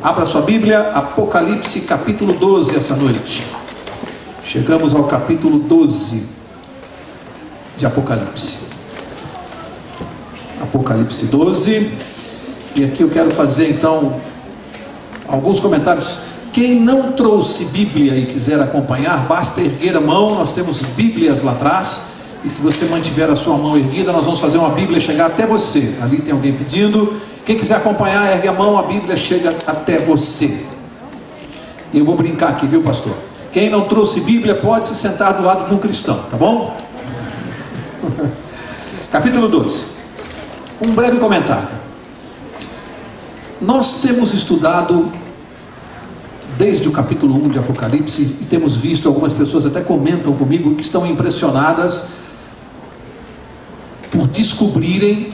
Abra sua Bíblia, Apocalipse capítulo 12 essa noite. Chegamos ao capítulo 12 de Apocalipse. Apocalipse 12. E aqui eu quero fazer então alguns comentários. Quem não trouxe Bíblia e quiser acompanhar, basta erguer a mão. Nós temos Bíblias lá atrás. E se você mantiver a sua mão erguida, nós vamos fazer uma Bíblia chegar até você. Ali tem alguém pedindo. Quem quiser acompanhar, ergue a mão, a Bíblia chega até você. E eu vou brincar aqui, viu, pastor? Quem não trouxe Bíblia pode se sentar do lado de um cristão, tá bom? Capítulo 12. Um breve comentário. Nós temos estudado desde o capítulo 1 de Apocalipse e temos visto, algumas pessoas até comentam comigo, que estão impressionadas por descobrirem,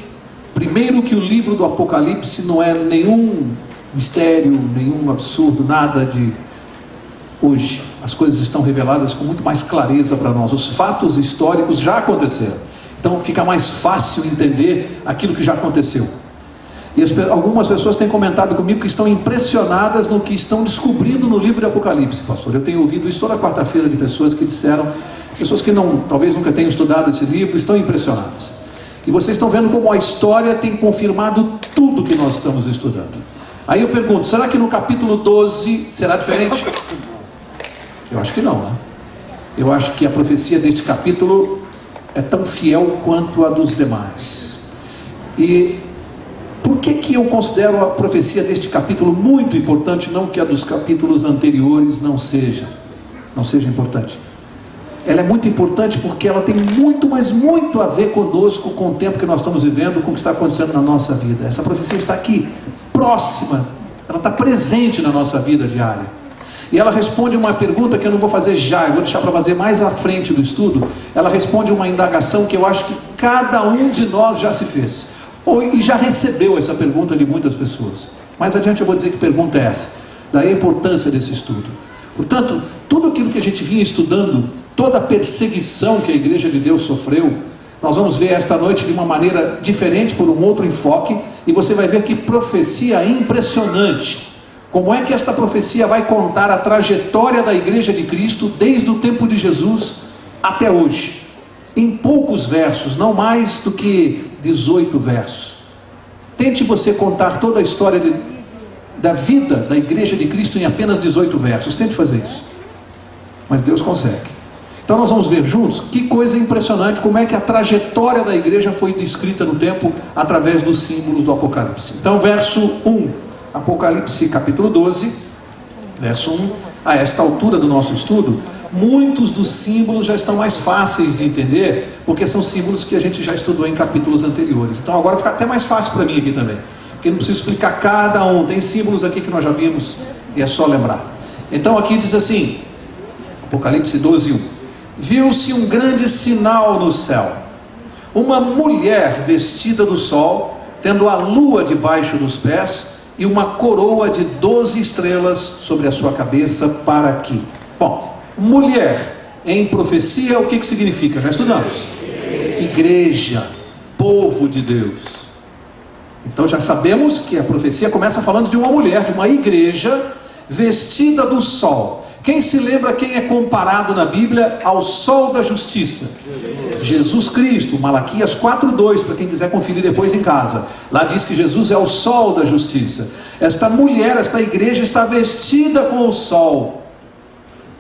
primeiro, que o livro do Apocalipse não é nenhum mistério, nenhum absurdo, nada de hoje. As coisas estão reveladas com muito mais clareza para nós. Os fatos históricos já aconteceram. Então fica mais fácil entender aquilo que já aconteceu. E algumas pessoas têm comentado comigo que estão impressionadas no que estão descobrindo no livro de Apocalipse, pastor. Eu tenho ouvido isso toda quarta-feira de pessoas que disseram, pessoas que não, talvez nunca tenham estudado esse livro, estão impressionadas. E vocês estão vendo como a história tem confirmado tudo que nós estamos estudando. Aí eu pergunto, será que no capítulo 12 será diferente? Eu acho que não, né? Eu acho que a profecia deste capítulo é tão fiel quanto a dos demais. E por que eu considero a profecia deste capítulo muito importante? Não que a dos capítulos anteriores não seja importante. Ela é muito importante porque ela tem muito, mas muito a ver conosco, com o tempo que nós estamos vivendo, com o que está acontecendo na nossa vida. Essa profecia está aqui, próxima, ela está presente na nossa vida diária. E ela responde uma pergunta que eu não vou fazer já, eu vou deixar para fazer mais à frente do estudo. Ela responde uma indagação que eu acho que cada um de nós já se fez, e já recebeu essa pergunta de muitas pessoas. Mais adiante eu vou dizer que pergunta é essa, daí a importância desse estudo. Portanto, tudo aquilo que a gente vinha estudando, toda a perseguição que a Igreja de Deus sofreu, nós vamos ver esta noite de uma maneira diferente, por um outro enfoque, e você vai ver que profecia impressionante. Como é que esta profecia vai contar a trajetória da Igreja de Cristo desde o tempo de Jesus até hoje, em poucos versos, não mais do que 18 versos. Tente você contar toda a história da vida da Igreja de Cristo em apenas 18 versos, tente fazer isso, mas Deus consegue. Então nós vamos ver juntos que coisa impressionante, como é que a trajetória da igreja foi descrita no tempo através dos símbolos do Apocalipse. Então verso 1, Apocalipse capítulo 12, verso 1, a esta altura do nosso estudo, muitos dos símbolos já estão mais fáceis de entender, porque são símbolos que a gente já estudou em capítulos anteriores. Então agora fica até mais fácil para mim aqui também, porque não preciso explicar cada um, tem símbolos aqui que nós já vimos e é só lembrar. Então aqui diz assim, Apocalipse 12, 1. Viu-se um grande sinal no céu, uma mulher vestida do sol, tendo a lua debaixo dos pés e uma coroa de 12 estrelas sobre a sua cabeça. Para aqui. Bom, mulher em profecia, o que significa? Já estudamos. Igreja, povo de Deus. Então já sabemos que a profecia começa falando de uma mulher, de uma igreja vestida do sol. Quem se lembra quem é comparado na Bíblia ao sol da justiça? Jesus Cristo, Malaquias 4:2, para quem quiser conferir depois em casa. Lá diz que Jesus é o sol da justiça. Esta mulher, esta igreja está vestida com o sol,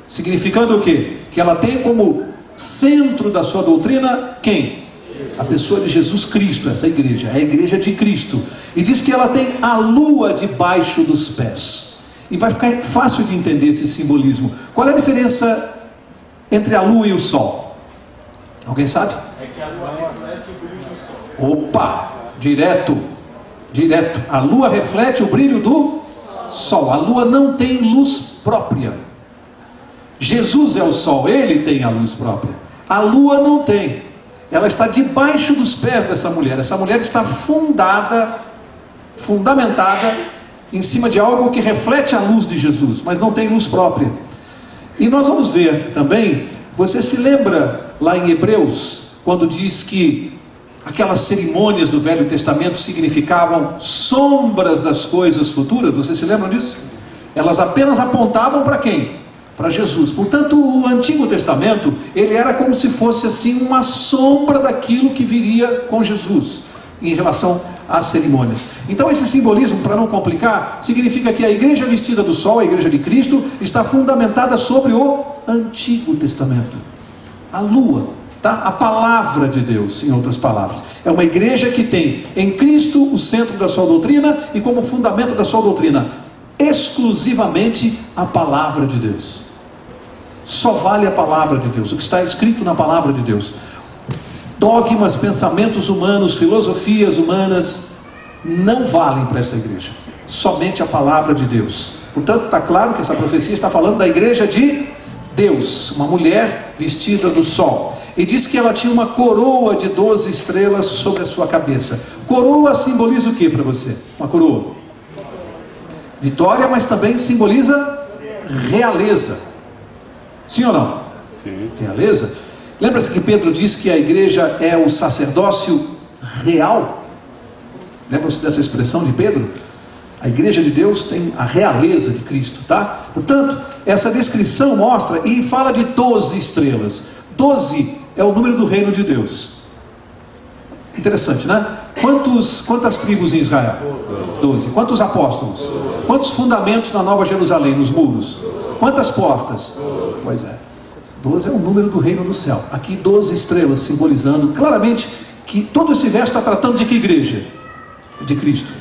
significando o quê? Que ela tem como centro da sua doutrina quem? A pessoa de Jesus Cristo, essa igreja, é a igreja de Cristo. E diz que ela tem a lua debaixo dos pés. E vai ficar fácil de entender esse simbolismo. Qual é a diferença entre a lua e o sol? Alguém sabe? É que a lua reflete o brilho do sol. Opa, direto. A lua reflete o brilho do sol. A lua não tem luz própria. Jesus é o sol, ele tem a luz própria. A lua não tem. Ela está debaixo dos pés dessa mulher. Essa mulher está fundamentada em cima de algo que reflete a luz de Jesus, mas não tem luz própria. E nós vamos ver também, você se lembra lá em Hebreus, quando diz que aquelas cerimônias do Velho Testamento significavam sombras das coisas futuras? Vocês se lembram disso? Elas apenas apontavam para quem? Para Jesus. Portanto, o Antigo Testamento, ele era como se fosse assim uma sombra daquilo que viria com Jesus, em relação às cerimônias. Então esse simbolismo, para não complicar, significa que a igreja vestida do sol, a igreja de Cristo, está fundamentada sobre o Antigo Testamento. A lua, tá? A palavra de Deus, em outras palavras. É uma igreja que tem em Cristo o centro da sua doutrina e como fundamento da sua doutrina exclusivamente a palavra de Deus. Só vale a palavra de Deus, o que está escrito na palavra de Deus. Dogmas, pensamentos humanos, filosofias humanas não valem para essa igreja. Somente a palavra de Deus. Portanto, está claro que essa profecia está falando da igreja de Deus, uma mulher vestida do sol. E diz que ela tinha uma coroa de 12 estrelas sobre a sua cabeça. Coroa simboliza o que para você? Uma coroa. Vitória, mas também simboliza realeza. Sim ou não? Sim. Realeza. Lembra-se que Pedro disse que a igreja é o sacerdócio real? Lembra-se dessa expressão de Pedro? A igreja de Deus tem a realeza de Cristo, tá? Portanto, essa descrição mostra e fala de 12 estrelas. 12 é o número do reino de Deus. Interessante, né? Quantas tribos em Israel? 12. Quantos apóstolos? Quantos fundamentos na Nova Jerusalém, nos muros? Quantas portas? Pois é. 12 é o número do reino do céu. Aqui 12 estrelas, simbolizando claramente que todo esse verso está tratando de que igreja? De Cristo.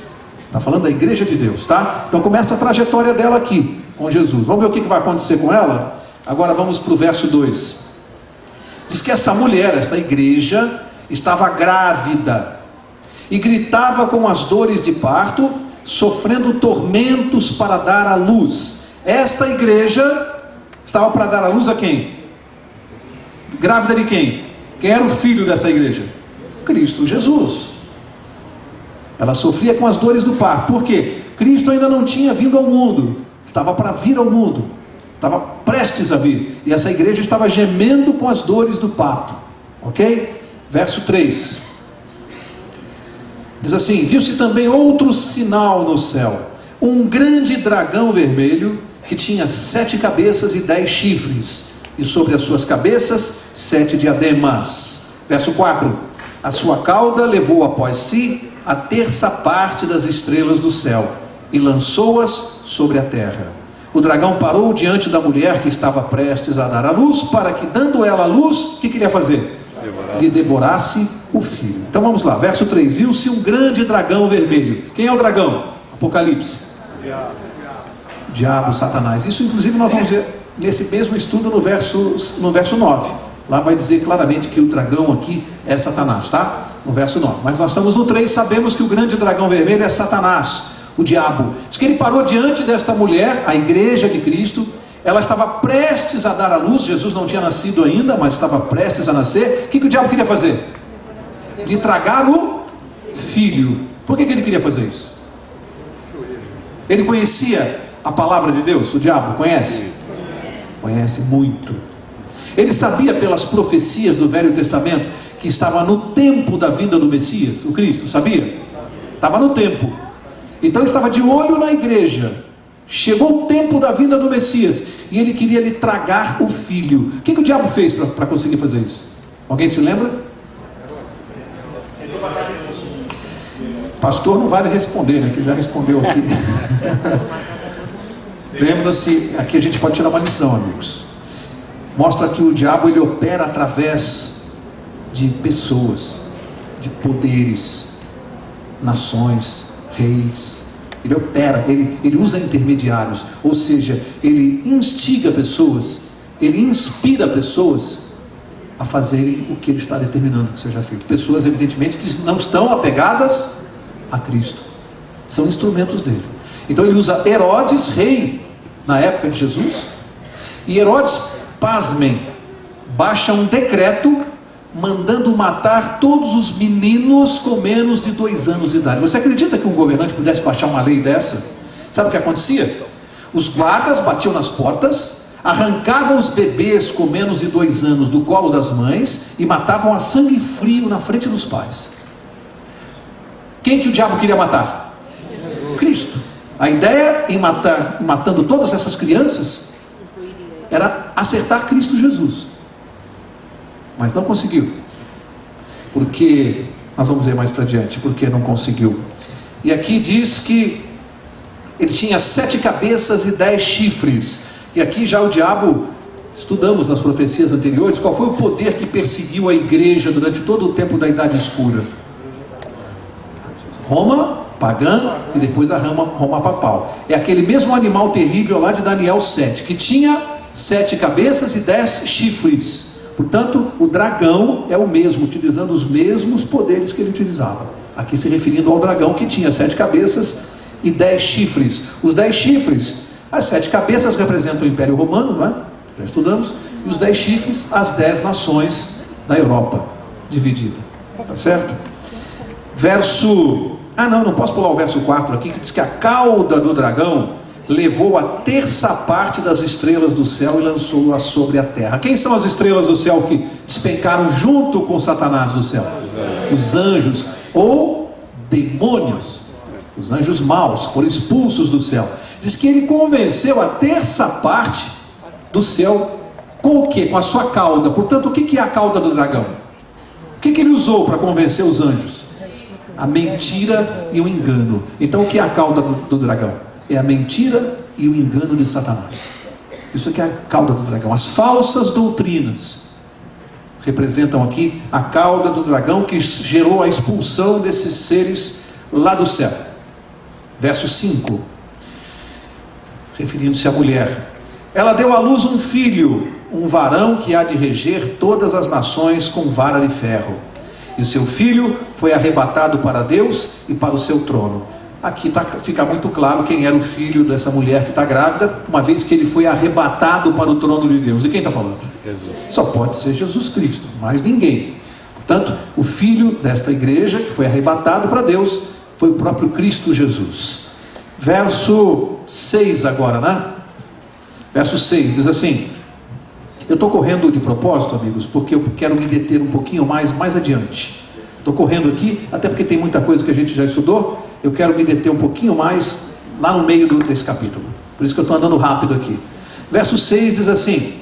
Está falando da igreja de Deus, tá? Então começa a trajetória dela aqui, com Jesus. Vamos ver o que vai acontecer com ela? Agora vamos para o verso 2. Diz que essa mulher, esta igreja, estava grávida e gritava com as dores de parto, sofrendo tormentos para dar à luz. Esta igreja estava para dar à luz a quem? Grávida de quem? Quem era o filho dessa igreja? Cristo Jesus. Ela sofria com as dores do parto. Por quê? Cristo ainda não tinha vindo ao mundo. Estava para vir ao mundo. Estava prestes a vir. E essa igreja estava gemendo com as dores do parto. Ok? Verso 3. Diz assim: viu-se também outro sinal no céu. Um grande dragão vermelho que tinha 7 cabeças e 10 chifres. E sobre as suas cabeças 7 diademas. Verso 4. A sua cauda levou após si a terça parte das estrelas do céu e lançou-as sobre a terra. O dragão parou diante da mulher que estava prestes a dar à luz, para que, dando ela a luz, o que queria fazer? Lhe devorasse o filho. Então vamos lá, verso 3. Viu-se um grande dragão vermelho. Quem é o dragão? Apocalipse. Diabo, Satanás. Isso inclusive nós vamos ver nesse mesmo estudo no verso 9. Lá vai dizer claramente que o dragão aqui é Satanás, tá? No verso 9. Mas nós estamos no 3, sabemos que o grande dragão vermelho é Satanás, o diabo. Diz que ele parou diante desta mulher, a igreja de Cristo. Ela estava prestes a dar à luz. Jesus não tinha nascido ainda, mas estava prestes a nascer. O que o diabo queria fazer? Lhe tragar o filho. Por que ele queria fazer isso? Ele conhecia a palavra de Deus? O diabo conhece? Conhece muito. Ele sabia pelas profecias do Velho Testamento que estava no tempo da vinda do Messias, o Cristo, sabia? Estava no tempo. Então ele estava de olho na igreja. Chegou o tempo da vinda do Messias e ele queria lhe tragar o filho. O que o diabo fez para conseguir fazer isso? Alguém se lembra? Pastor não vale responder, né? Que já respondeu aqui. Lembra-se, aqui a gente pode tirar uma lição, amigos. Mostra que o diabo ele opera através de pessoas, de poderes, nações, reis. Ele opera, ele usa intermediários, ou seja, ele instiga pessoas, ele inspira pessoas a fazerem o que ele está determinando que seja feito. Pessoas, evidentemente, que não estão apegadas a Cristo, são instrumentos dele. Então ele usa Herodes, rei, na época de Jesus, e Herodes, pasmem, baixa um decreto mandando matar todos os meninos com menos de 2 anos de idade. Você acredita que um governante pudesse baixar uma lei dessa? Sabe o que acontecia? Os guardas batiam nas portas, arrancavam os bebês com menos de 2 anos do colo das mães e matavam a sangue frio na frente dos pais. Quem que o diabo queria matar? Cristo. A ideia em matando todas essas crianças era acertar Cristo Jesus. Mas não conseguiu. Porque, nós vamos ver mais para diante, porque não conseguiu. E aqui diz que ele tinha 7 cabeças e 10 chifres. E aqui já o diabo, estudamos nas profecias anteriores, qual foi o poder que perseguiu a igreja durante todo o tempo da Idade Escura? Roma pagã e depois a Roma papal. É aquele mesmo animal terrível lá de Daniel 7, que tinha 7 cabeças e 10 chifres. Portanto, o dragão é o mesmo, utilizando os mesmos poderes que ele utilizava. Aqui se referindo ao dragão que tinha 7 cabeças e 10 chifres. Os 10 chifres, as 7 cabeças representam o Império Romano, não é? Já estudamos. E os 10 chifres, as 10 nações da Europa dividida. Tá certo? Não posso pular o verso 4 aqui, que diz que a cauda do dragão levou a terça parte das estrelas do céu e lançou-as sobre a terra. Quem são as estrelas do céu que despencaram junto com Satanás do céu? Os anjos, ou demônios, os anjos maus, foram expulsos do céu. Diz que ele convenceu a terça parte do céu com o quê? Com a sua cauda. Portanto, o que é a cauda do dragão? O que ele usou para convencer os anjos? A mentira e o engano. Então, o que é a cauda do dragão? É a mentira e o engano de Satanás. Isso aqui é a cauda do dragão. As falsas doutrinas representam aqui a cauda do dragão que gerou a expulsão desses seres lá do céu. Verso 5, referindo-se à mulher. Ela deu à luz um filho, um varão que há de reger todas as nações com vara de ferro. E o seu filho foi arrebatado para Deus e para o seu trono. Aqui fica muito claro quem era o filho dessa mulher que está grávida, uma vez que ele foi arrebatado para o trono de Deus. E quem está falando? Jesus. Só pode ser Jesus Cristo, mais ninguém. Portanto, o filho desta igreja que foi arrebatado para Deus foi o próprio Cristo Jesus. Verso 6 agora, né? Verso 6 diz assim: eu estou correndo de propósito, amigos, porque eu quero me deter um pouquinho mais adiante. Estou correndo aqui, até porque tem muita coisa que a gente já estudou. Eu quero me deter um pouquinho mais lá no meio desse capítulo. Por isso que eu estou andando rápido aqui. Verso 6 diz assim: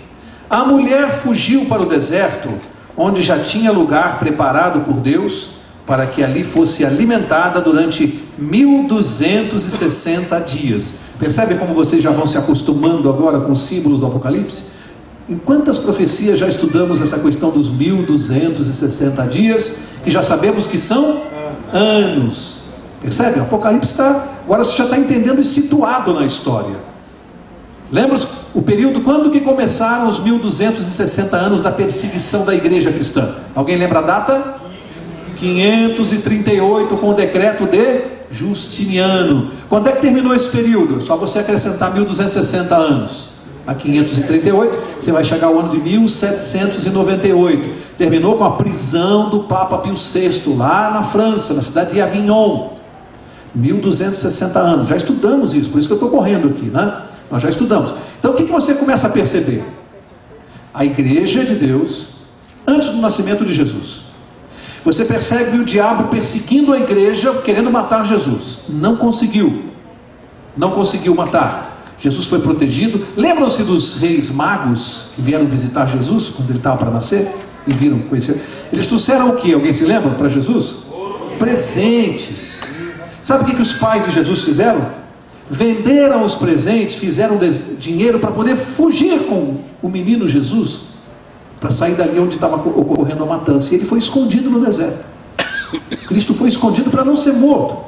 a mulher fugiu para o deserto, onde já tinha lugar preparado por Deus, para que ali fosse alimentada durante 1260 dias. Percebe como vocês já vão se acostumando agora com os símbolos do Apocalipse? Em quantas profecias já estudamos essa questão dos 1260 dias, que já sabemos que são anos? Percebe? O Apocalipse agora você já está entendendo e situado na história. Lembra o período, quando que começaram os 1260 anos da perseguição da igreja cristã? Alguém lembra a data? 538, com o decreto de Justiniano. Quando é que terminou esse período? Só você acrescentar 1260 anos a 538, você vai chegar ao ano de 1798. Terminou com a prisão do Papa Pio VI, lá na França, na cidade de Avignon. 1260 anos, já estudamos isso, por isso que eu estou correndo aqui, né? Nós já estudamos. Então o que você começa a perceber? A igreja de Deus, antes do nascimento de Jesus. Você percebe o diabo perseguindo a igreja, querendo matar Jesus. Não conseguiu matar. Jesus foi protegido. Lembram-se dos reis magos que vieram visitar Jesus quando ele estava para nascer? E viram, conhecer. Eles trouxeram o que? Alguém se lembra para Jesus? Presentes. Sabe o que os pais de Jesus fizeram? Venderam os presentes, fizeram dinheiro para poder fugir com o menino Jesus, para sair dali onde estava ocorrendo a matança. E ele foi escondido no deserto. Cristo foi escondido para não ser morto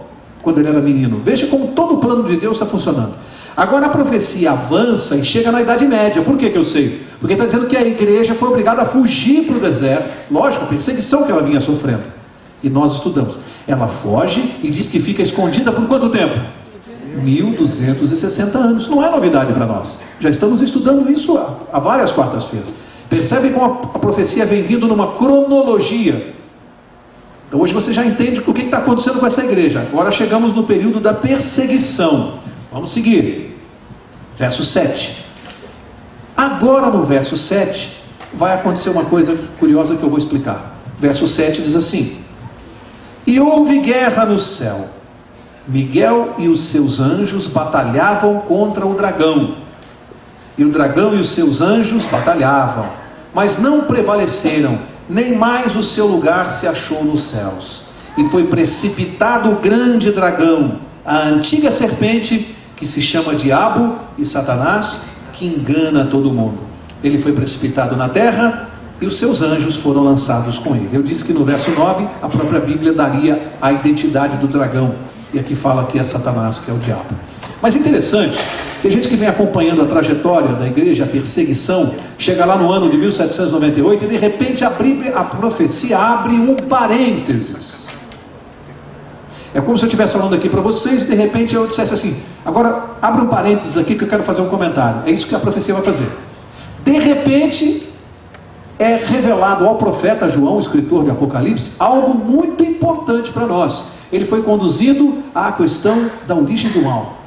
quando ele era menino. Veja como todo o plano de Deus está funcionando. Agora a profecia avança e chega na Idade Média. Por que eu sei? Porque está dizendo que a igreja foi obrigada a fugir para o deserto. Lógico, a perseguição que ela vinha sofrendo. E nós estudamos. Ela foge e diz que fica escondida por quanto tempo? 1260 anos. Não é novidade para nós. Já estamos estudando isso há várias quartas-feiras. Percebe como a profecia vem vindo numa cronologia. Então hoje você já entende o que está acontecendo com essa igreja. Agora chegamos no período da perseguição. Vamos seguir. Verso 7. Agora no verso 7 vai acontecer uma coisa curiosa que eu vou explicar. Verso 7 diz assim: E houve guerra no céu. Miguel e os seus anjos batalhavam contra o dragão. E o dragão e os seus anjos batalhavam, mas não prevaleceram, nem mais o seu lugar se achou nos céus. E foi precipitado o grande dragão, a antiga serpente, que se chama Diabo e Satanás, que engana todo mundo. Ele foi precipitado na terra, e os seus anjos foram lançados com ele. Eu disse que no verso 9, a própria Bíblia daria a identidade do dragão. E aqui fala que é Satanás, que é o diabo. Mas interessante, que a gente que vem acompanhando a trajetória da igreja, a perseguição, chega lá no ano de 1798 e de repente a profecia abre um parênteses. É como se eu estivesse falando aqui para vocês e de repente eu dissesse assim: agora abre um parênteses aqui que eu quero fazer um comentário. É isso que a profecia vai fazer. De repente é revelado ao profeta João, escritor de Apocalipse, algo muito importante para nós. Ele foi conduzido à questão da origem do mal.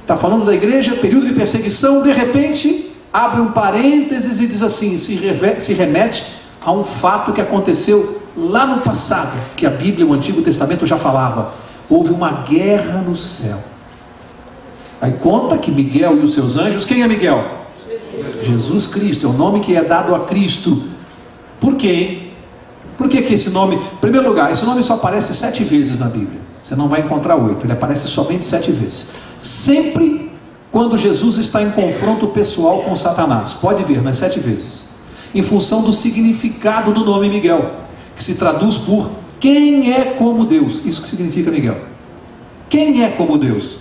Está falando da igreja, período de perseguição, de repente abre um parênteses e diz assim, se remete a um fato que aconteceu lá no passado, que a Bíblia, o Antigo Testamento já falava. Houve uma guerra no céu. Aí conta que Miguel e os seus anjos, quem é Miguel? Jesus Cristo, é o nome que é dado a Cristo. Por quê? Por que esse nome? Em primeiro lugar, esse nome só aparece 7 vezes na Bíblia. Você não vai encontrar 8, ele aparece somente 7 vezes. Sempre quando Jesus está em confronto pessoal com Satanás. Pode ver, nas 7 vezes. Em função do significado do nome Miguel, que se traduz por quem é como Deus. Isso que significa Miguel. Quem é como Deus?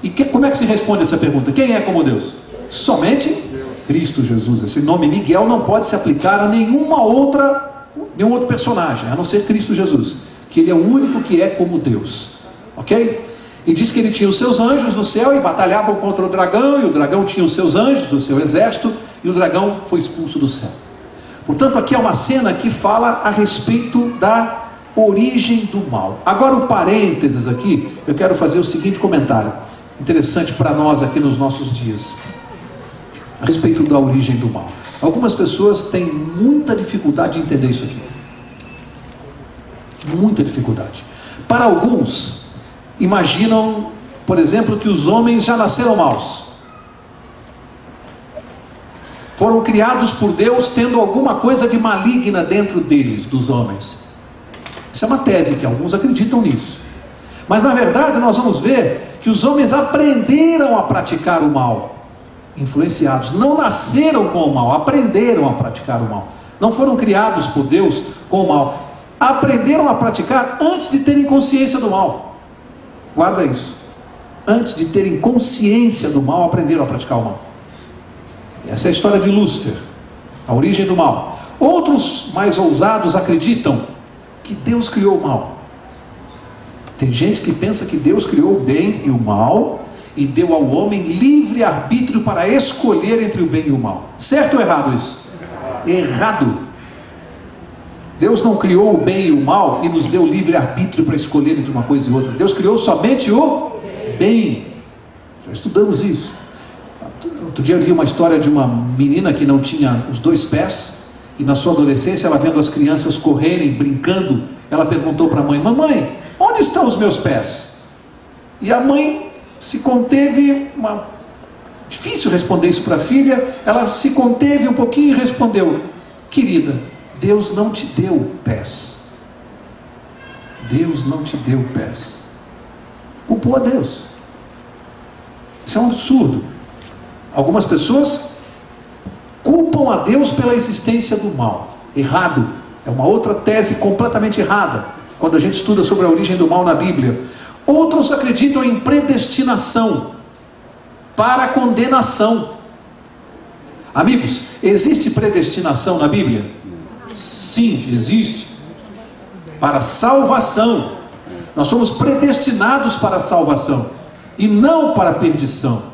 E como é que se responde essa pergunta? Quem é como Deus? Somente Cristo Jesus. Esse nome Miguel não pode se aplicar a nenhum outro personagem, a não ser Cristo Jesus, que ele é o único que é como Deus, ok? E diz que ele tinha os seus anjos no céu e batalhavam contra o dragão, e o dragão tinha os seus anjos, o seu exército, e o dragão foi expulso do céu. Portanto, aqui é uma cena que fala a respeito da origem do mal. Agora o parênteses aqui, eu quero fazer o seguinte comentário, interessante para nós aqui nos nossos dias, a respeito da origem do mal. Algumas pessoas têm muita dificuldade de entender isso aqui. Muita dificuldade. Para alguns, imaginam, por exemplo, que os homens já nasceram maus. Foram criados por Deus tendo alguma coisa de maligna dentro deles, dos homens. Isso é uma tese que alguns acreditam nisso. Mas na verdade nós vamos ver que os homens aprenderam a praticar o mal. Influenciados, não nasceram com o mal, aprenderam a praticar o mal. Não foram criados por Deus com o mal, aprenderam a praticar antes de terem consciência do mal. Guarda isso. Antes de terem consciência do mal, aprenderam a praticar o mal. Essa é a história de Lúcifer, a origem do mal. Outros mais ousados acreditam que Deus criou o mal. Tem gente que pensa que Deus criou o bem e o mal e deu ao homem livre arbítrio para escolher entre o bem e o mal. Certo ou errado isso? Errado. Deus não criou o bem e o mal e nos deu livre arbítrio para escolher entre uma coisa e outra. Deus criou somente o bem. Já estudamos isso. Outro dia eu li uma história de uma menina que não tinha os 2 pés, e na sua adolescência, ela vendo as crianças correrem, brincando, ela perguntou para a mãe: mamãe, onde estão os meus pés? E a mãe se conteve, difícil responder isso para a filha, ela se conteve um pouquinho e respondeu: querida, Deus não te deu pés. Deus não te deu pés. Culpou a Deus. Isso é um absurdo. Algumas pessoas culpam a Deus pela existência do mal. Errado. É uma outra tese completamente errada, quando a gente estuda sobre a origem do mal na Bíblia. Outros acreditam em predestinação para condenação. Amigos, existe predestinação na Bíblia? Sim, existe. Para salvação. Nós somos predestinados para a salvação e não para a perdição.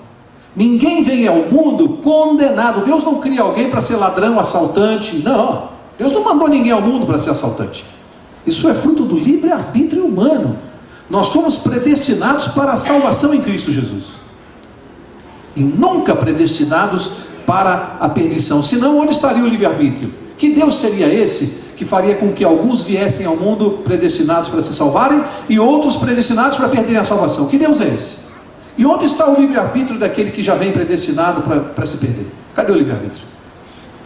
Ninguém vem ao mundo condenado. Deus não cria alguém para ser ladrão, assaltante. Não, Deus não mandou ninguém ao mundo para ser assaltante. Isso é fruto do livre-arbítrio humano. Nós fomos predestinados para a salvação em Cristo Jesus, e nunca predestinados para a perdição. Senão, onde estaria o livre-arbítrio? Que Deus seria esse que faria com que alguns viessem ao mundo predestinados para se salvarem e outros predestinados para perderem a salvação. Que Deus é esse? E onde está o livre-arbítrio daquele que já vem predestinado para se perder? Cadê o livre-arbítrio?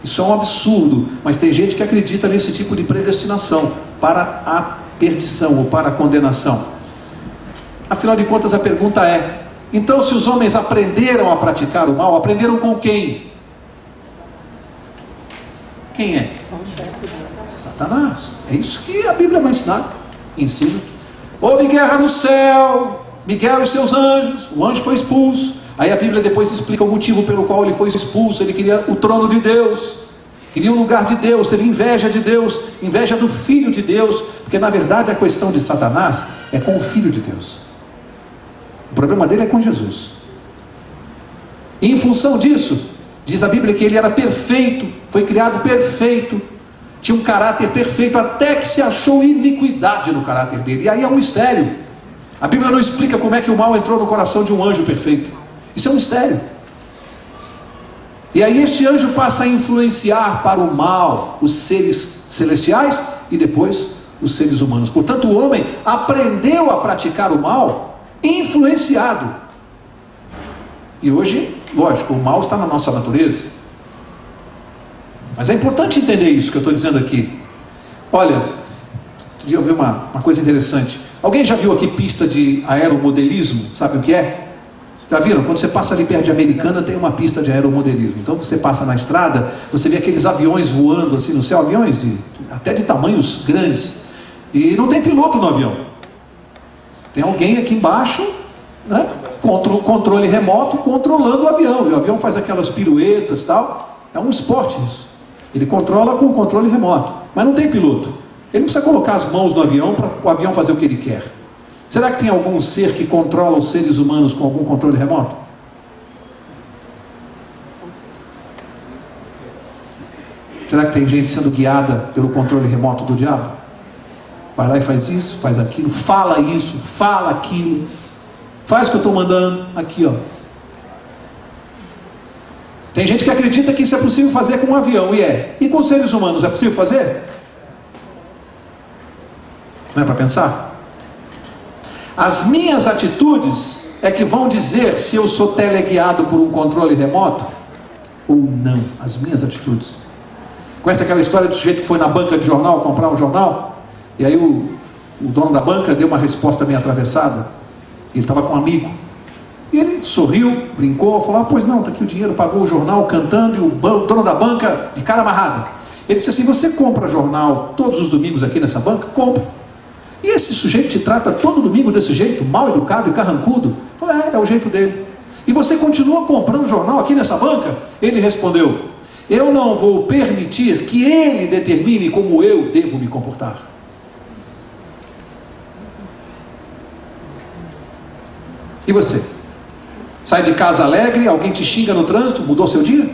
Isso é um absurdo, mas tem gente que acredita nesse tipo de predestinação para a perdição ou para a condenação. Afinal de contas, a pergunta é: então, se os homens aprenderam a praticar o mal, aprenderam com quem? Quem é? Satanás. É isso que a Bíblia vai ensinar. Ensina. Houve guerra no céu, Miguel e seus anjos, o anjo foi expulso. Aí a Bíblia depois explica o motivo pelo qual ele foi expulso. Ele queria o trono de Deus, queria o lugar de Deus, teve inveja de Deus, inveja do Filho de Deus, porque na verdade a questão de Satanás é com o Filho de Deus. O problema dele é com Jesus. E em função disso, diz a Bíblia que ele era perfeito, foi criado perfeito, tinha um caráter perfeito, até que se achou iniquidade no caráter dele. E aí é um mistério. A Bíblia não explica como é que o mal entrou no coração de um anjo perfeito. Isso é um mistério. E aí este anjo passa a influenciar para o mal os seres celestiais e depois os seres humanos. Portanto, o homem aprendeu a praticar o mal influenciado. E hoje, lógico, o mal está na nossa natureza. Mas é importante entender isso que eu estou dizendo aqui. Olha, outro dia eu vi uma coisa interessante. Alguém já viu aqui pista de aeromodelismo? Sabe o que é? Já viram? Quando você passa ali perto de Americana, tem uma pista de aeromodelismo. Então você passa na estrada, você vê aqueles aviões voando assim no céu, aviões até de tamanhos grandes. E não tem piloto no avião. Tem alguém aqui embaixo, né, controle remoto, controlando o avião. E o avião faz aquelas piruetas e tal. É um esporte isso. Ele controla com o controle remoto. Mas não tem piloto. Ele não precisa colocar as mãos no avião para o avião fazer o que ele quer. Será que tem algum ser que controla os seres humanos com algum controle remoto? Será que tem gente sendo guiada pelo controle remoto do diabo? Vai lá e faz isso, faz aquilo, fala isso, fala aquilo, faz o que eu estou mandando, aqui ó. Tem gente que acredita que isso é possível fazer com um avião, e é. E com os seres humanos, é possível fazer? Não é para pensar? As minhas atitudes é que vão dizer se eu sou teleguiado por um controle remoto ou não. As minhas atitudes. Conhece aquela história do sujeito que foi na banca de jornal comprar um jornal? E aí o dono da banca deu uma resposta meio atravessada. Ele estava com um amigo. E ele sorriu, brincou, falou: pois não, está aqui o dinheiro, pagou o jornal cantando, e o dono da banca de cara amarrada. Ele disse assim: você compra jornal todos os domingos aqui nessa banca? Compra. E esse sujeito te trata todo domingo desse jeito, mal educado e carrancudo? Falei: é o jeito dele. E você continua comprando jornal aqui nessa banca? Ele respondeu: eu não vou permitir que ele determine como eu devo me comportar. E você? Sai de casa alegre, alguém te xinga no trânsito, mudou seu dia?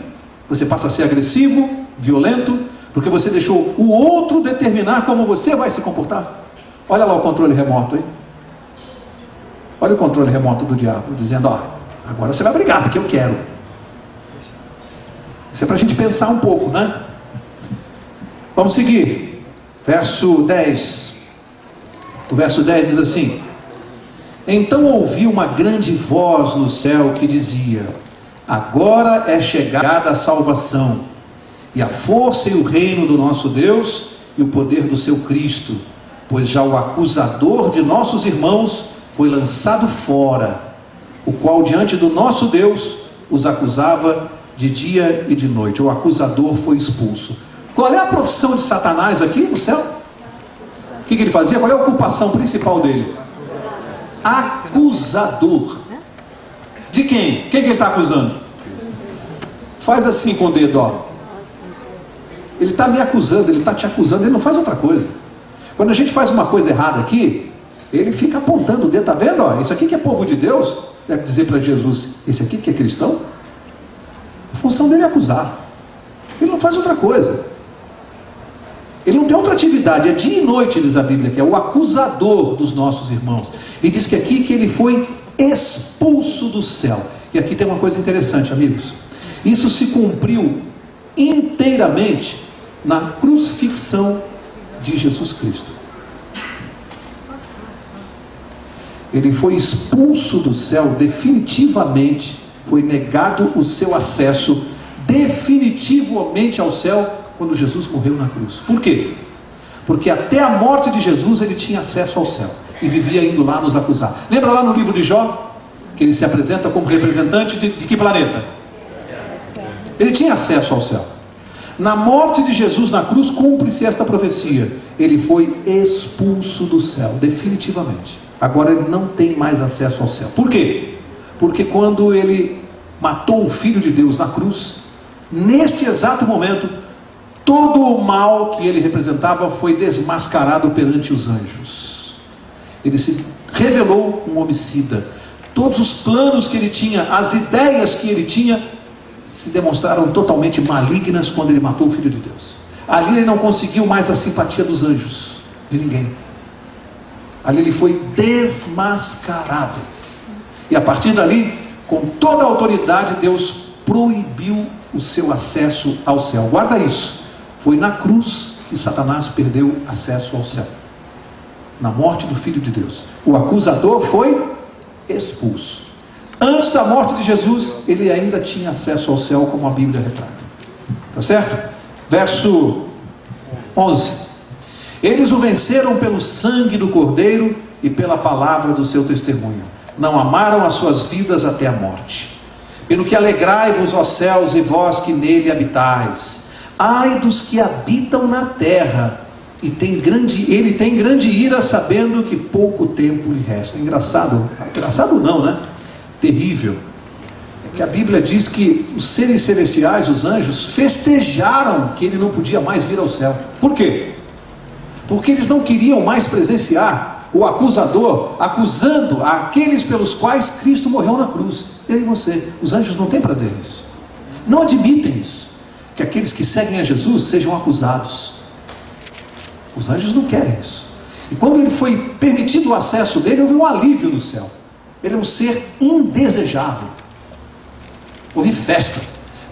Você passa a ser agressivo, violento, porque você deixou o outro determinar como você vai se comportar? Olha lá o controle remoto, hein? Olha o controle remoto do diabo, dizendo: ó, agora você vai brigar, porque eu quero. Isso é para a gente pensar um pouco, né? Vamos seguir. Verso 10. O verso 10 diz assim: então ouvi uma grande voz no céu que dizia: agora é chegada a salvação, e a força e o reino do nosso Deus, e o poder do seu Cristo, pois já o acusador de nossos irmãos foi lançado fora, o qual diante do nosso Deus os acusava de dia e de noite. O acusador foi expulso. Qual é a profissão de Satanás aqui no céu? O que ele fazia? Qual é a ocupação principal dele? Acusador. De quem? Quem que ele está acusando? Faz assim com o dedo, ó. Ele está me acusando, ele está te acusando, ele não faz outra coisa. Quando a gente faz uma coisa errada aqui, ele fica apontando o dedo, tá vendo? Ó, isso aqui que é povo de Deus, deve dizer para Jesus: esse aqui que é cristão? A função dele é acusar. Ele não faz outra coisa. Ele não tem outra atividade, é dia e noite, diz a Bíblia, que é o acusador dos nossos irmãos. E diz que aqui que ele foi expulso do céu. E aqui tem uma coisa interessante, amigos. Isso se cumpriu inteiramente na crucifixão de Jesus Cristo. Ele foi expulso do céu definitivamente, foi negado o seu acesso definitivamente ao céu quando Jesus morreu na cruz. Por quê? Porque até a morte de Jesus ele tinha acesso ao céu e vivia indo lá nos acusar. Lembra lá no livro de Jó, que ele se apresenta como representante de que planeta? Ele tinha acesso ao céu. Na morte de Jesus na cruz, cumpre-se esta profecia. Ele foi expulso do céu, definitivamente. Agora ele não tem mais acesso ao céu. Por quê? Porque quando ele matou o Filho de Deus na cruz, neste exato momento, todo o mal que ele representava foi desmascarado perante os anjos. Ele se revelou um homicida. Todos os planos que ele tinha, as ideias que ele tinha, se demonstraram totalmente malignas quando ele matou o Filho de Deus. Ali ele não conseguiu mais a simpatia dos anjos, de ninguém. Ali ele foi desmascarado. E a partir dali, com toda a autoridade, Deus proibiu o seu acesso ao céu. Guarda isso. Foi na cruz que Satanás perdeu acesso ao céu. Na morte do Filho de Deus. O acusador foi expulso. Antes da morte de Jesus, ele ainda tinha acesso ao céu, como a Bíblia retrata. Tá certo? Verso 11. Eles o venceram pelo sangue do Cordeiro e pela palavra do seu testemunho. Não amaram as suas vidas até a morte. Pelo que alegrai-vos, ó céus, e vós que nele habitais. Ai dos que habitam na terra, e ele tem grande ira, sabendo que pouco tempo lhe resta. Engraçado não, né? Terrível. É que a Bíblia diz que os seres celestiais, os anjos, festejaram que ele não podia mais vir ao céu. Por quê? Porque eles não queriam mais presenciar o acusador acusando aqueles pelos quais Cristo morreu na cruz. Eu e você. Os anjos não têm prazer nisso. Não admitem isso, que aqueles que seguem a Jesus sejam acusados. Os anjos não querem isso. E quando ele foi permitido o acesso dele, houve um alívio no céu. Ele é um ser indesejável. Houve festa.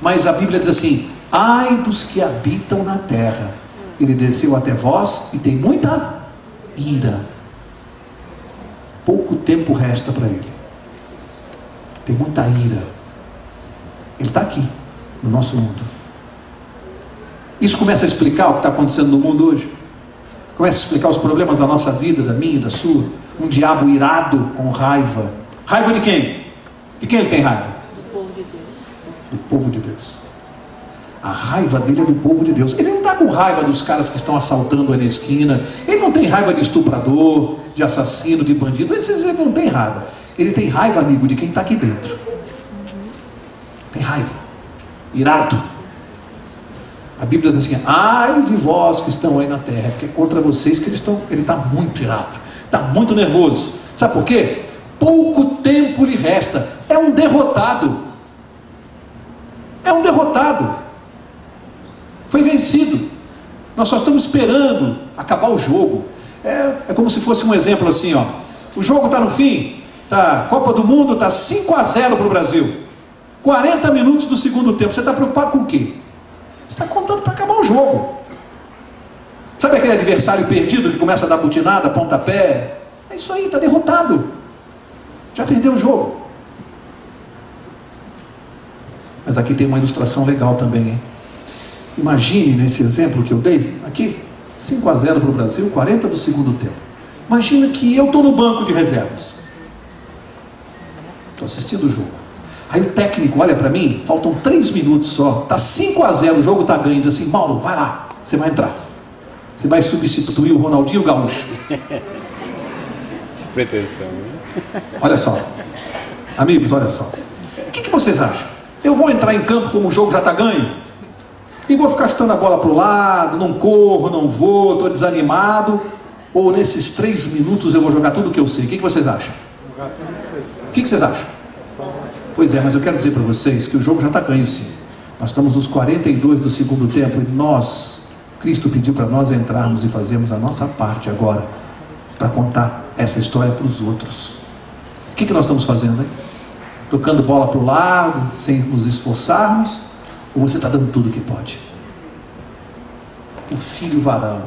Mas a Bíblia diz assim: ai dos que habitam na terra. Ele desceu até vós e tem muita ira. Pouco tempo resta para ele. Tem muita ira. Ele está aqui, no nosso mundo. Isso começa a explicar o que está acontecendo no mundo hoje. Começa a explicar os problemas da nossa vida, da minha e da sua. Um diabo irado com raiva. Raiva de quem? De quem ele tem raiva? Do povo de Deus. Do povo de Deus. A raiva dele é do povo de Deus. Ele não está com raiva dos caras que estão assaltando na esquina. Ele não tem raiva de estuprador, de assassino, de bandido. Esses ele não tem raiva. Ele tem raiva, amigo, de quem está aqui dentro. Tem raiva. Irado. A Bíblia diz assim: ai de vós que estão aí na terra, porque é contra vocês que ele está muito irado, está muito nervoso. Sabe por quê? Pouco tempo lhe resta. É um derrotado. É um derrotado. Foi vencido. Nós só estamos esperando acabar o jogo. É como se fosse um exemplo assim, ó. O jogo está no fim. Tá, Copa do Mundo está 5-0 para o Brasil. 40 minutos do segundo tempo. Você está preocupado com o quê? Você está contando para acabar o jogo. Sabe aquele adversário perdido que começa a dar butinada, pontapé? É isso aí, está derrotado. Já perdeu o jogo. Mas aqui tem uma ilustração legal também, hein? Imagine nesse exemplo que eu dei, aqui, 5-0 para o Brasil, 40 do segundo tempo. Imagina que eu estou no banco de reservas. Estou assistindo o jogo. Aí o técnico olha para mim, faltam 3 minutos só, está 5-0, o jogo está ganho, diz assim: Mauro, vai lá, você vai entrar. Você vai substituir o Ronaldinho Gaúcho. Pretensão. Olha só, amigos, olha só. O que vocês acham? Eu vou entrar em campo como o jogo já está ganho? E vou ficar chutando a bola para o lado, não corro, não vou, estou desanimado? Ou nesses 3 minutos eu vou jogar tudo o que eu sei? O que vocês acham? O que vocês acham? Pois é, mas eu quero dizer para vocês que o jogo já está ganho sim. Nós estamos nos 42 do segundo tempo e Cristo pediu para nós entrarmos e fazermos a nossa parte agora, para contar essa história para os outros. O que nós estamos fazendo, hein? Tocando bola para o lado, sem nos esforçarmos? Ou você está dando tudo o que pode? O filho varão,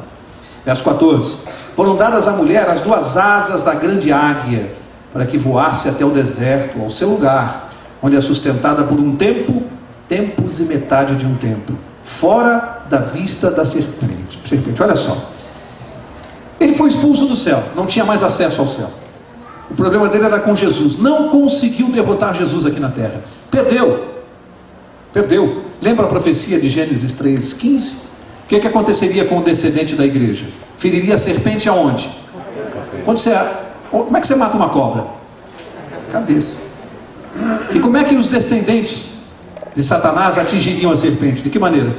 Verso 14: foram dadas à mulher as 2 asas da grande águia, para que voasse até o deserto, ao seu lugar, onde é sustentada por um tempo, tempos e metade de um tempo, fora da vista da serpente. Olha só, ele foi expulso do céu, não tinha mais acesso ao céu. O problema dele era com Jesus, não conseguiu derrotar Jesus aqui na terra, perdeu. Lembra a profecia de Gênesis 3,15? O que aconteceria com o descendente da igreja? Feriria a serpente aonde? Como é que você mata uma cobra? Cabeça. E como é que os descendentes de Satanás atingiriam a serpente? De que maneira?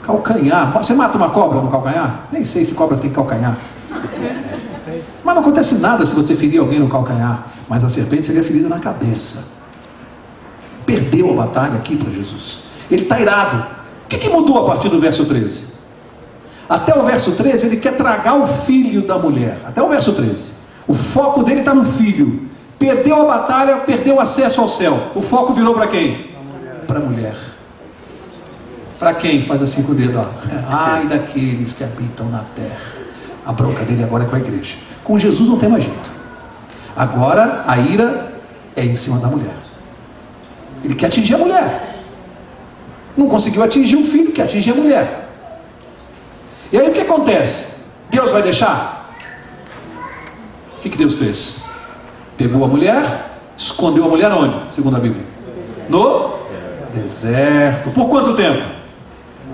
Calcanhar. Você mata uma cobra no calcanhar? Nem sei se cobra tem calcanhar. Mas não acontece nada se você ferir alguém no calcanhar. Mas a serpente seria ferida na cabeça. Perdeu a batalha aqui para Jesus. Ele está irado. O que mudou a partir do verso 13? Até o verso 13 ele quer tragar o filho da mulher. Até o verso 13. O foco dele está no filho. Perdeu a batalha, perdeu o acesso ao céu. O foco virou para quem? Para a mulher. Para quem? Faz assim com o dedo. Ai daqueles que habitam na terra. A bronca dele agora é com a igreja. Com Jesus não tem mais jeito. Agora a ira é em cima da mulher. Ele quer atingir a mulher. Não conseguiu atingir o filho, quer atingir a mulher. E aí o que acontece? Deus vai deixar? O que Deus fez? Pegou a mulher, escondeu a mulher onde? Segundo a Bíblia? No deserto. Por quanto tempo?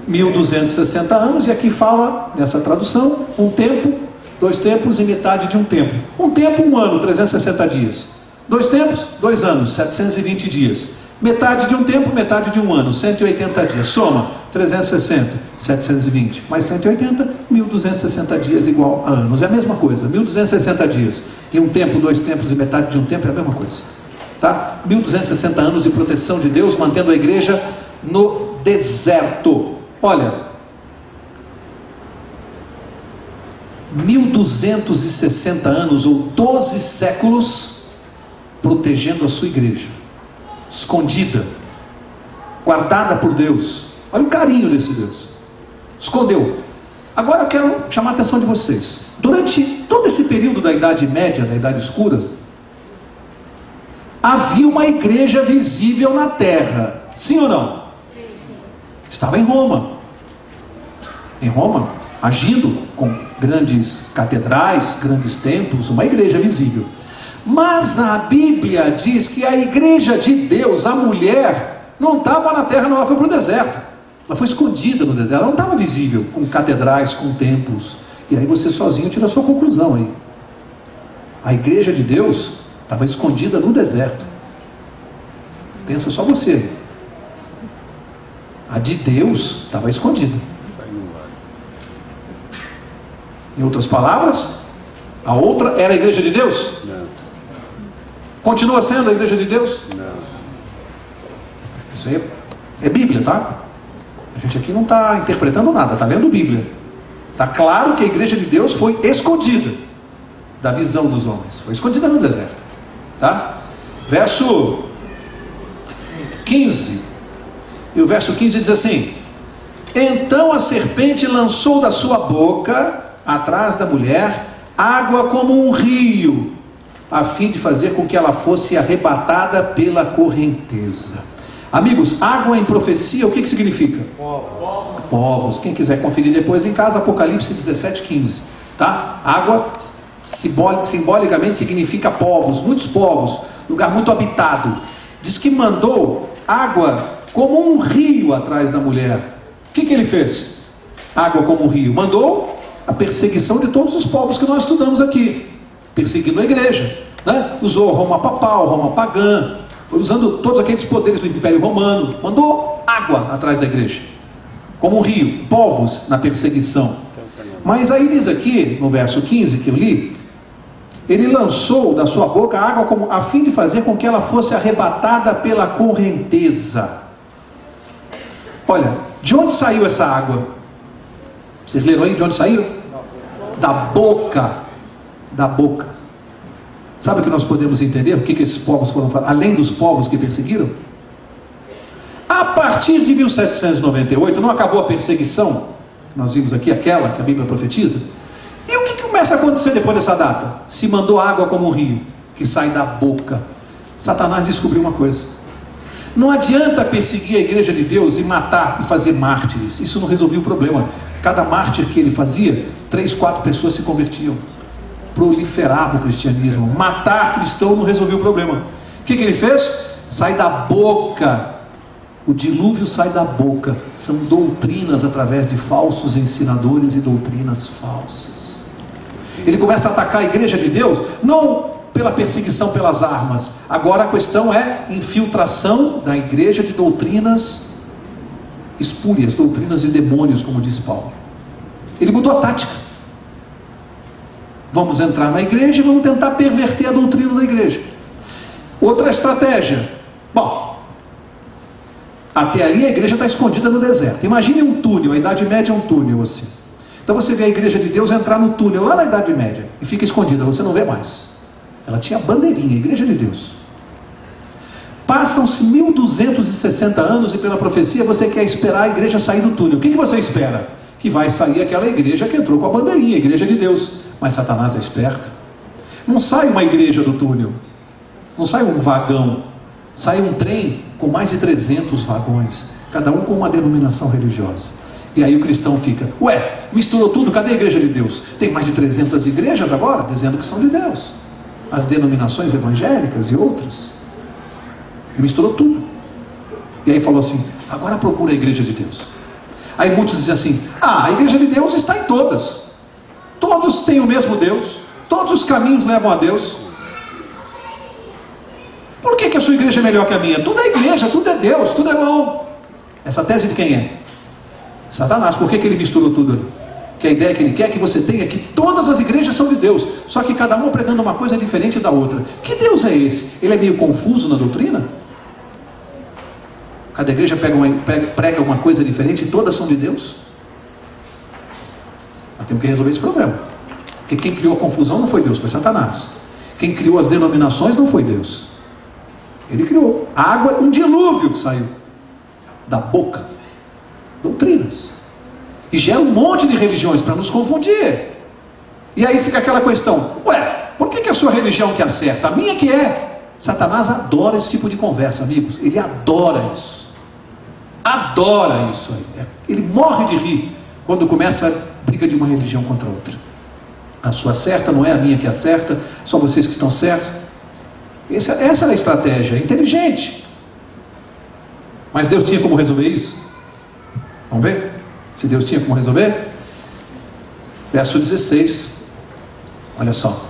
1260 anos. E aqui fala, nessa tradução, um tempo, 2 tempos e metade de um tempo. Um tempo, 1 ano, 360 dias. 2 tempos, 2 anos, 720 dias. Metade de um tempo, metade de um ano, 180 dias. Soma, 360, 720, mais 180, 1260 dias igual a anos. É a mesma coisa, 1260 dias. E um tempo, 2 tempos e metade de um tempo é a mesma coisa. Tá? 1260 anos de proteção de Deus, mantendo a igreja no deserto. Olha, 1260 anos ou 12 séculos protegendo a sua igreja, escondida, guardada por Deus. Olha o carinho desse Deus. Escondeu. Agora eu quero chamar a atenção de vocês. Durante todo esse período da Idade Média, da Idade Escura, havia uma igreja visível na terra. Sim ou não? Sim. Estava em Roma. Em Roma, agindo com grandes catedrais, grandes templos, uma igreja visível. Mas a Bíblia diz que a igreja de Deus, a mulher, não estava na terra, não, ela foi para o deserto. Ela foi escondida no deserto, ela não estava visível, com catedrais, com templos. E aí você sozinho tira a sua conclusão aí. A igreja de Deus estava escondida no deserto. Pensa só você. A de Deus estava escondida. Em outras palavras, a outra era a igreja de Deus? Não. Continua sendo a igreja de Deus? Não. Isso aí é Bíblia, tá? A gente aqui não está interpretando nada, está lendo Bíblia. Está claro que a igreja de Deus foi escondida da visão dos homens. Foi escondida no deserto. Tá? Verso 15. E o verso 15 diz assim: então a serpente lançou da sua boca, atrás da mulher, água como um rio, a fim de fazer com que ela fosse arrebatada pela correnteza. Amigos, água em profecia, o que significa? Povos. Quem quiser conferir depois em casa, Apocalipse 17:15, tá? Água simbolicamente significa povos, muitos povos, lugar muito habitado. Diz que mandou água como um rio atrás da mulher. O que ele fez? Água como um rio. Mandou a perseguição de todos os povos que nós estudamos aqui, perseguindo a igreja, né? Usou Roma papal, Roma pagã, usando todos aqueles poderes do Império Romano. Mandou água atrás da igreja, como um rio, povos na perseguição. Mas aí diz aqui, no verso 15 que eu li, ele lançou da sua boca água como, a fim de fazer com que ela fosse arrebatada pela correnteza. Olha, de onde saiu essa água? Vocês leram aí de onde saiu? Da boca. Da boca. Sabe o que nós podemos entender? O que esses povos foram fazer, além dos povos que perseguiram? A partir de 1798, não acabou a perseguição nós vimos aqui, aquela que a Bíblia profetiza. E o que começa a acontecer depois dessa data? Se mandou água como um rio, que sai da boca. Satanás descobriu uma coisa: não adianta perseguir a igreja de Deus e matar e fazer mártires. Isso não resolvia o problema. Cada mártir que ele fazia, 3, 4 pessoas se convertiam. Proliferava o cristianismo. Matar cristão não resolvia o problema. O que ele fez? Sai da boca. O dilúvio sai da boca. São doutrinas através de falsos ensinadores e doutrinas falsas. Ele começa a atacar a igreja de Deus, não pela perseguição pelas armas. Agora a questão é infiltração da igreja de doutrinas espúrias, doutrinas de demônios, como diz Paulo. Ele mudou a tática. Vamos entrar na igreja e vamos tentar perverter a doutrina da igreja. Outra estratégia. Bom, até ali a igreja está escondida no deserto. Imagine um túnel, a Idade Média é um túnel assim. Então você vê a igreja de Deus entrar no túnel lá na Idade Média e fica escondida, você não vê mais. Ela tinha bandeirinha, a igreja de Deus. Passam-se 1260 anos e pela profecia você quer esperar a igreja sair do túnel. O que você espera? Que vai sair aquela igreja que entrou com a bandeirinha, a igreja de Deus. Mas Satanás é esperto. Não sai uma igreja do túnel, não sai um vagão, sai um trem com mais de 300 vagões, cada um com uma denominação religiosa. E aí o cristão fica: ué, misturou tudo, cadê a igreja de Deus? Tem mais de 300 igrejas agora, dizendo que são de Deus. As denominações evangélicas e outras. E misturou tudo. E aí falou assim: agora procura a igreja de Deus. Aí muitos dizem assim: a igreja de Deus está em todas. Todos têm o mesmo Deus. Todos os caminhos levam a Deus. Por que a sua igreja é melhor que a minha? Tudo é igreja, tudo é Deus, tudo é bom. Essa tese de quem é? Satanás. Por que ele misturou tudo ali? Que a ideia que ele quer que você tenha é que todas as igrejas são de Deus, só que cada uma pregando uma coisa diferente da outra. Que Deus é esse? Ele é meio confuso na doutrina? Cada igreja prega uma coisa diferente e todas são de Deus? Nós temos que resolver esse problema. Porque quem criou a confusão não foi Deus, foi Satanás. Quem criou as denominações não foi Deus. Ele criou água, um dilúvio que saiu da boca. Doutrinas. E gera um monte de religiões para nos confundir. E aí fica aquela questão: ué, por que a sua religião que acerta? A minha que é? Satanás adora esse tipo de conversa, amigos. Ele adora isso. Adora isso aí. Ele morre de rir quando começa a briga de uma religião contra outra. A sua certa não é a minha que acerta, só vocês que estão certos. Essa é a estratégia, inteligente. Mas Deus tinha como resolver isso? Vamos ver? Se Deus tinha como resolver? Verso 16. Olha só: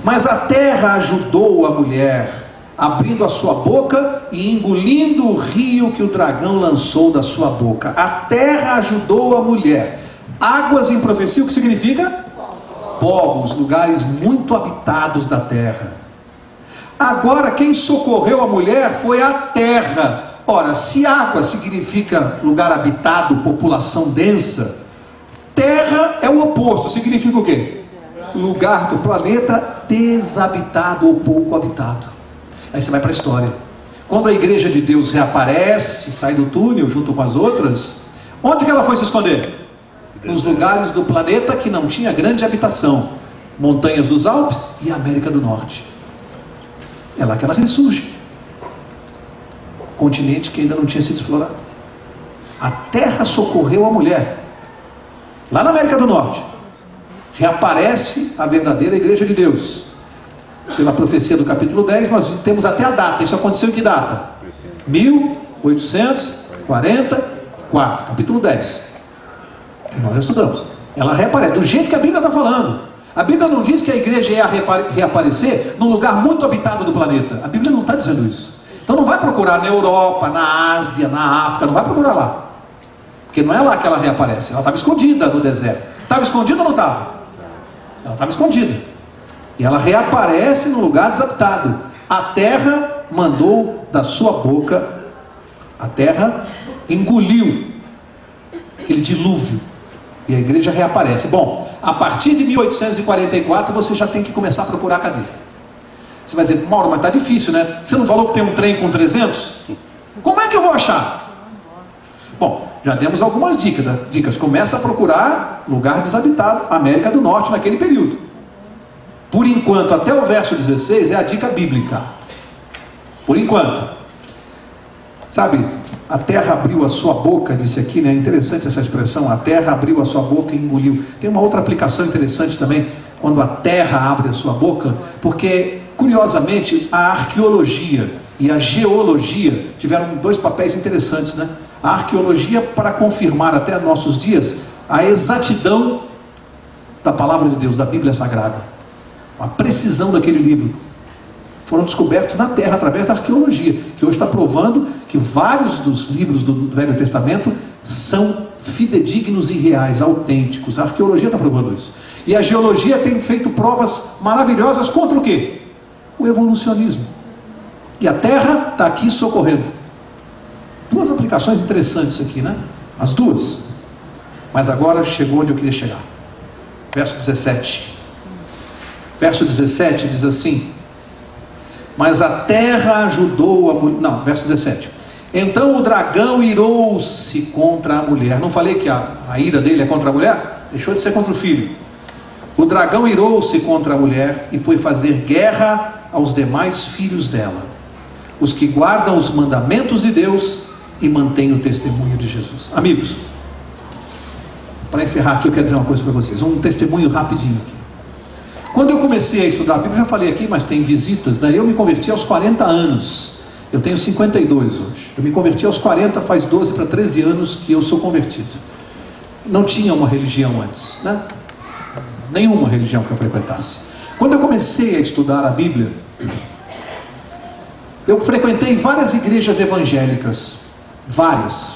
mas a terra ajudou a mulher, abrindo a sua boca e engolindo o rio que o dragão lançou da sua boca. A terra ajudou a mulher. Águas em profecia, o que significa? Povos, lugares muito habitados da terra. Agora quem socorreu a mulher foi a terra. Ora, se água significa lugar habitado, população densa, terra é o oposto, significa o quê? Lugar do planeta desabitado ou pouco habitado. Aí você vai para a história. Quando a igreja de Deus reaparece, sai do túnel junto com as outras, onde que ela foi se esconder? Nos lugares do planeta que não tinha grande habitação, montanhas dos Alpes e América do Norte. É lá que ela ressurge. Continente que ainda não tinha sido explorado. A terra socorreu a mulher. Lá na América do Norte reaparece a verdadeira igreja de Deus. Pela profecia do capítulo 10, nós temos até a data. Isso aconteceu em que data? 1844, capítulo 10, que nós já estudamos. Ela reaparece, do jeito que a Bíblia está falando. A Bíblia não diz que a igreja ia reaparecer num lugar muito habitado do planeta. A Bíblia não está dizendo isso. Então não vai procurar na Europa, na Ásia, na África, não vai procurar lá. Porque não é lá que ela reaparece. Ela estava escondida no deserto. Estava escondida ou não estava? Ela estava escondida. E ela reaparece num lugar desabitado. A terra mandou da sua boca, a terra engoliu aquele dilúvio. E a igreja reaparece. Bom, a partir de 1844 você já tem que começar a procurar cadê? Você vai dizer: Mauro, mas está difícil, né? Você não falou que tem um trem com 300? Como é que eu vou achar? Bom, já demos algumas dicas. Começa a procurar lugar desabitado, América do Norte naquele período. Por enquanto, até o verso 16 é a dica bíblica. Por enquanto. Sabe, a terra abriu a sua boca, disse aqui, né? Interessante essa expressão, a terra abriu a sua boca e engoliu. Tem uma outra aplicação interessante também, quando a terra abre a sua boca, porque, curiosamente, a arqueologia e a geologia tiveram dois papéis interessantes, né? A arqueologia para confirmar até nossos dias a exatidão da palavra de Deus, da Bíblia Sagrada, a precisão daquele livro. Foram descobertos na terra através da arqueologia, que hoje está provando que vários dos livros do Velho Testamento são fidedignos e reais, autênticos. A arqueologia está provando isso. E a geologia tem feito provas maravilhosas contra o quê? O evolucionismo. E a terra está aqui socorrendo. Duas aplicações interessantes aqui, né? As duas. Mas agora chegou onde eu queria chegar. Verso 17. Verso 17 diz assim: mas a terra ajudou a mulher. Não, verso 17. Então o dragão irou-se contra a mulher. Não falei que a ira dele é contra a mulher? Deixou de ser contra o filho. O dragão irou-se contra a mulher e foi fazer guerra aos demais filhos dela, os que guardam os mandamentos de Deus e mantêm o testemunho de Jesus. Amigos, para encerrar aqui eu quero dizer uma coisa para vocês, um testemunho rapidinho aqui. Quando eu comecei a estudar a Bíblia, já falei aqui, mas tem visitas, né? Eu me converti aos 40 anos, eu tenho 52 hoje, eu me converti aos 40, faz 12 para 13 anos que eu sou convertido. Não tinha uma religião antes, né? Nenhuma religião que eu frequentasse. Quando eu comecei a estudar a Bíblia, eu frequentei várias igrejas evangélicas, várias,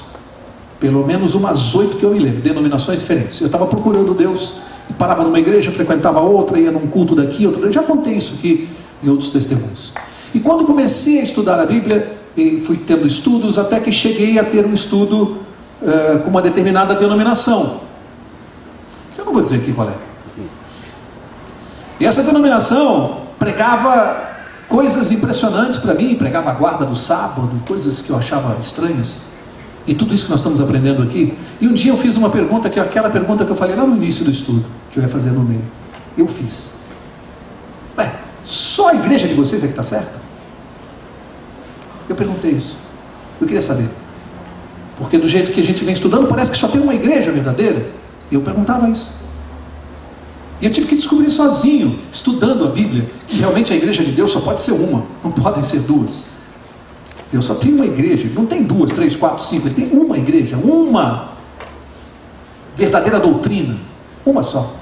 pelo menos umas 8 que eu me lembro, denominações diferentes. Eu estava procurando Deus, e parava numa igreja, frequentava outra, ia num culto daqui, outro. Eu já contei isso aqui em outros testemunhos. E quando comecei a estudar a Bíblia, e fui tendo estudos, até que cheguei a ter um estudo com uma determinada denominação, que eu não vou dizer aqui qual é. E essa denominação pregava coisas impressionantes para mim, pregava a guarda do sábado, coisas que eu achava estranhas, e tudo isso que nós estamos aprendendo aqui. E um dia eu fiz uma pergunta, que é aquela pergunta que eu falei lá no início do estudo, que eu ia fazer no meio. Eu fiz: só a igreja de vocês é que está certa? Eu perguntei isso, eu queria saber, porque do jeito que a gente vem estudando, parece que só tem uma igreja verdadeira. E eu perguntava isso. E eu tive que descobrir sozinho, estudando a Bíblia, que realmente a igreja de Deus só pode ser uma, não podem ser duas. Deus só tem uma igreja, não tem 2, 3, 4, 5, ele tem uma igreja, uma verdadeira doutrina, uma só.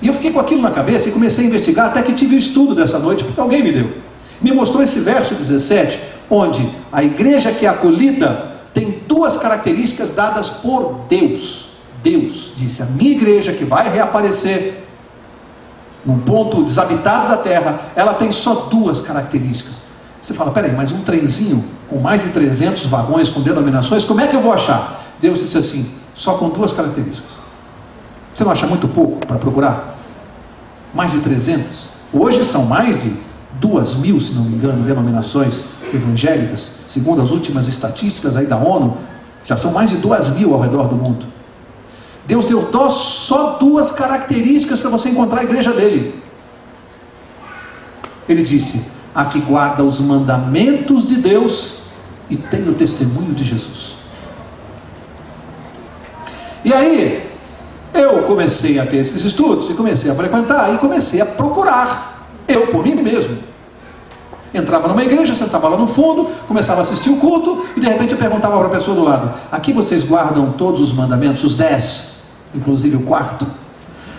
E eu fiquei com aquilo na cabeça e comecei a investigar, até que tive o estudo dessa noite, porque alguém me deu. Me mostrou esse verso 17, onde a igreja que é acolhida tem duas características dadas por Deus. Deus disse: a minha igreja que vai reaparecer num ponto desabitado da terra, ela tem só duas características. Você fala: peraí, mas um trenzinho com mais de 300 vagões com denominações, como é que eu vou achar? Deus disse assim: só com duas características. Você não acha muito pouco para procurar? Mais de 300? Hoje são mais de 2.000, se não me engano, denominações evangélicas, segundo as últimas estatísticas aí da ONU, já são mais de 2.000 ao redor do mundo. Deus deu só duas características para você encontrar a igreja dele. Ele disse: a que guarda os mandamentos de Deus e tem o testemunho de Jesus. E aí, eu comecei a ter esses estudos, e comecei a frequentar, e comecei a procurar, eu por mim mesmo. Entrava numa igreja, sentava lá no fundo, começava a assistir o culto, e de repente eu perguntava para a pessoa do lado: aqui vocês guardam todos os mandamentos, os 10, inclusive o quarto?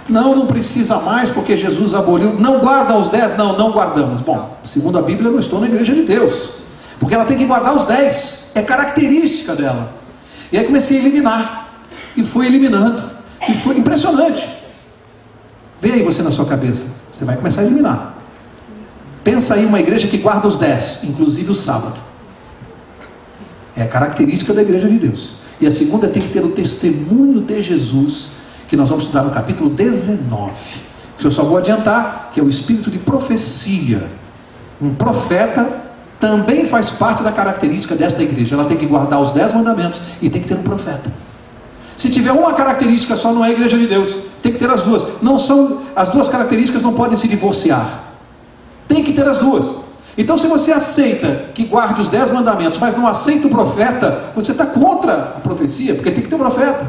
Não, não precisa mais, porque Jesus aboliu. Não guardam os 10? Não, não guardamos. Bom, segundo a Bíblia, eu não estou na igreja de Deus, porque ela tem que guardar os 10, é característica dela. E aí comecei a eliminar, e fui eliminando, e foi impressionante. Vê aí você na sua cabeça, você vai começar a eliminar. Pensa aí uma igreja que guarda os 10, inclusive o sábado. É a característica da igreja de Deus. E a segunda tem que ter o testemunho de Jesus, que nós vamos estudar no capítulo 19, que eu só vou adiantar, que é o espírito de profecia. Um profeta também faz parte da característica desta igreja. Ela tem que guardar os 10 mandamentos e tem que ter um profeta. Se tiver uma característica só, não é a igreja de Deus. Tem que ter as duas. As duas características não podem se divorciar. Tem que ter as duas. Então, se você aceita que guarde os 10 mandamentos, mas não aceita o profeta, você está contra a profecia, porque tem que ter um profeta.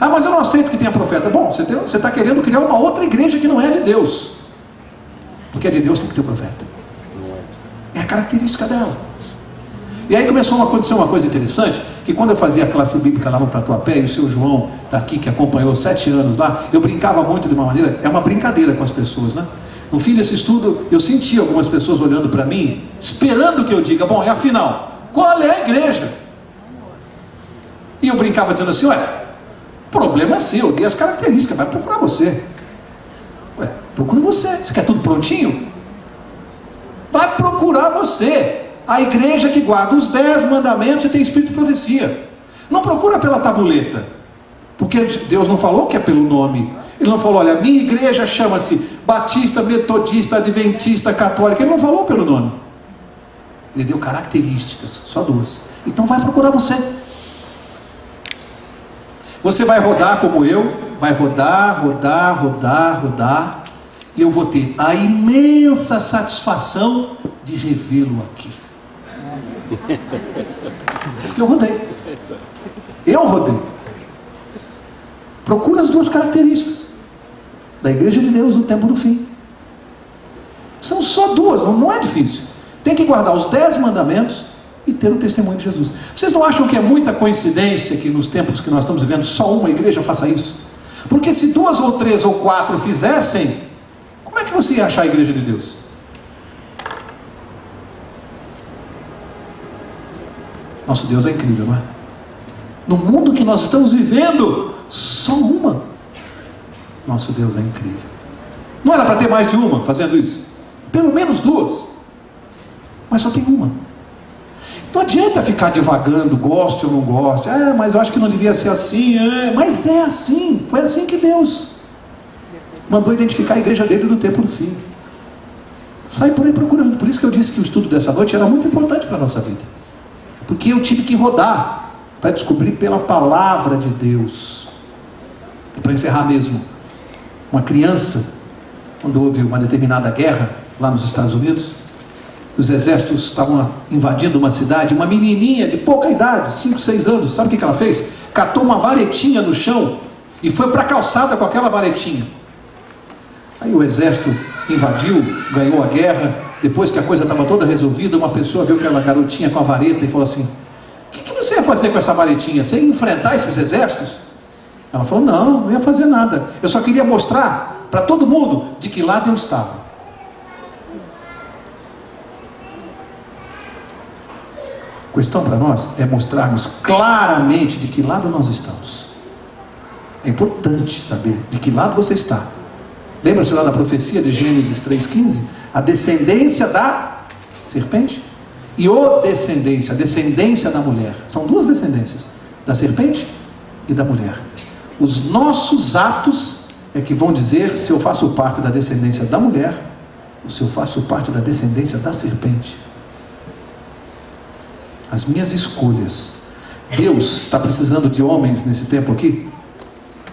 Ah, mas eu não aceito que tenha profeta. Bom, você está querendo criar uma outra igreja que não é de Deus. Porque é de Deus, tem que ter um profeta. É a característica dela. E aí começou a acontecer uma coisa interessante, que quando eu fazia a classe bíblica lá no Tatuapé, e o seu João está aqui, que acompanhou 7 anos lá, eu brincava muito de uma maneira, é uma brincadeira com as pessoas, né? No fim desse estudo, eu senti algumas pessoas olhando para mim, esperando que eu diga, bom, e afinal, qual é a igreja? E eu brincava dizendo assim, problema é seu, dê as características, vai procurar você. Procura você, você quer tudo prontinho? Vai procurar você. A igreja que guarda os 10 mandamentos e tem espírito de profecia. Não procura pela tabuleta, porque Deus não falou que é pelo nome. Ele não falou, olha, minha igreja chama-se Batista, Metodista, Adventista, Católica. Ele não falou pelo nome. Ele deu características, só 2. Então vai procurar você. Você vai rodar como eu, vai rodar, e eu vou ter a imensa satisfação de revê-lo aqui. Porque eu rodei. Procura as 2 características da igreja de Deus no tempo do fim. São só 2, não é difícil. Tem que guardar os 10 mandamentos e ter o testemunho de Jesus. Vocês não acham que é muita coincidência que nos tempos que nós estamos vivendo só uma igreja faça isso? Porque se 2 ou 3 ou 4 fizessem, como é que você ia achar a igreja de Deus? Nosso Deus é incrível, não é? No mundo que nós estamos vivendo, só uma. Nosso Deus é incrível. Não era para ter mais de uma fazendo isso? Pelo menos 2. Mas só tem uma. Não adianta ficar divagando, goste ou não goste. Mas eu acho que não devia ser assim. Mas é assim. Foi assim que Deus mandou identificar a igreja dele no tempo do fim. Sai por aí procurando. Por isso que eu disse que o estudo dessa noite era muito importante para a nossa vida. Porque eu tive que rodar para descobrir pela palavra de Deus. E para encerrar mesmo, uma criança, quando houve uma determinada guerra lá nos Estados Unidos, os exércitos estavam invadindo uma cidade, uma menininha de pouca idade, 5, 6 anos, sabe o que ela fez? Catou uma varetinha no chão e foi para a calçada com aquela varetinha. Aí o exército invadiu, ganhou a guerra. Depois que a coisa estava toda resolvida, uma pessoa viu aquela garotinha com a vareta e falou assim, o que você ia fazer com essa varetinha? Você ia enfrentar esses exércitos? Ela falou, não ia fazer nada, eu só queria mostrar para todo mundo de que lado eu estava. A questão para nós é mostrarmos claramente de que lado nós estamos. É importante saber de que lado você está. Lembra-se lá da profecia de Gênesis 3,15? A descendência da serpente e a descendência da mulher. São 2 descendências, da serpente e da mulher. Os nossos atos é que vão dizer se eu faço parte da descendência da mulher ou se eu faço parte da descendência da serpente. As minhas escolhas. Deus está precisando de homens nesse tempo aqui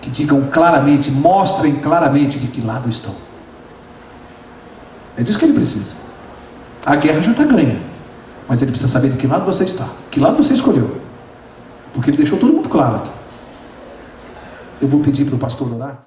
que digam claramente, mostrem claramente de que lado estão. É disso que ele precisa. A guerra já está ganha, mas ele precisa saber de que lado você está, que lado você escolheu, porque ele deixou tudo muito claro aqui. Eu vou pedir para o pastor orar.